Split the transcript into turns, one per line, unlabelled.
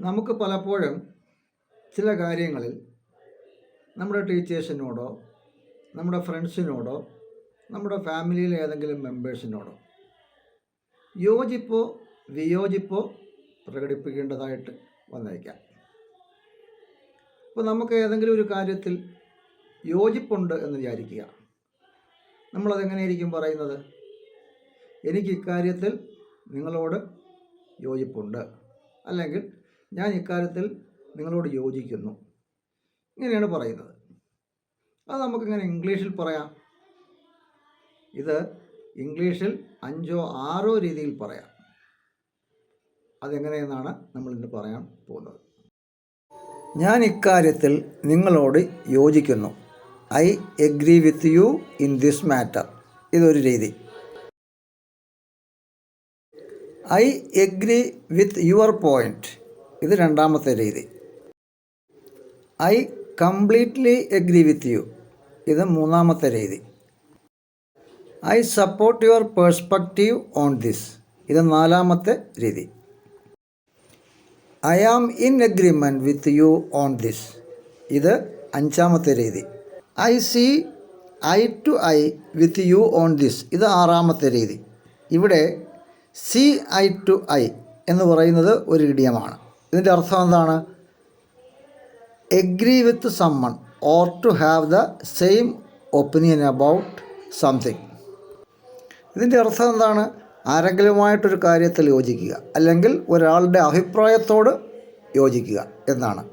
നമുക്ക് പലപ്പോഴും ചില കാര്യങ്ങളിൽ നമ്മുടെ ടീച്ചേഴ്സിനോടോ നമ്മുടെ ഫ്രണ്ട്സിനോടോ നമ്മുടെ ഫാമിലിയിലെ ഏതെങ്കിലും മെമ്പേഴ്സിനോടോ യോജിപ്പോ വിയോജിപ്പോ പ്രകടിപ്പിക്കേണ്ടതായിട്ട് വന്നേക്കാം. അപ്പോൾ നമുക്ക് ഏതെങ്കിലും ഒരു കാര്യത്തിൽ യോജിപ്പുണ്ട് എന്ന് വിചാരിക്കുക. നമ്മളതെങ്ങനെയായിരിക്കും പറയുന്നത്? എനിക്ക് ഇക്കാര്യത്തിൽ നിങ്ങളോട് യോജിപ്പുണ്ട്, അല്ലെങ്കിൽ ഞാൻ ഇക്കാര്യത്തിൽ നിങ്ങളോട് യോജിക്കുന്നു, ഇങ്ങനെയാണ് പറയുന്നത്. അത് നമുക്കിങ്ങനെ ഇംഗ്ലീഷിൽ പറയാം. ഇത് ഇംഗ്ലീഷിൽ 5 or 6 രീതിയിൽ പറയാം. അതെങ്ങനെയെന്നാണ് നമ്മളിന്ന് പറയാൻ പോകുന്നത്. ഞാൻ ഇക്കാര്യത്തിൽ നിങ്ങളോട് യോജിക്കുന്നു. I agree with you in this matter. ഇതൊരു രീതി. I agree with your point. ഇത് രണ്ടാമത്തെ രീതി. I completely agree with you. ഇത് മൂന്നാമത്തെ രീതി. I support your perspective on this. ഇത് നാലാമത്തെ രീതി. I am in agreement with you on this. ഇത് അഞ്ചാമത്തെ രീതി. I see eye to eye with you on this. ഇത് ആറാമത്തെ രീതി. ഇവിടെ സി ഐ ടു ഐ എന്ന് പറയുന്നത് ഒരു ഇഡിയമാണ്. ഇതിൻ്റെ അർത്ഥം എന്താണ്? Agree with someone or to have the same opinion about something. ഇതിൻ്റെ അർത്ഥം എന്താണ്? ആരെങ്കിലുമായിട്ടൊരു കാര്യത്തിൽ യോജിക്കുക, അല്ലെങ്കിൽ ഒരാളുടെ അഭിപ്രായത്തോട് യോജിക്കുക എന്നാണ്.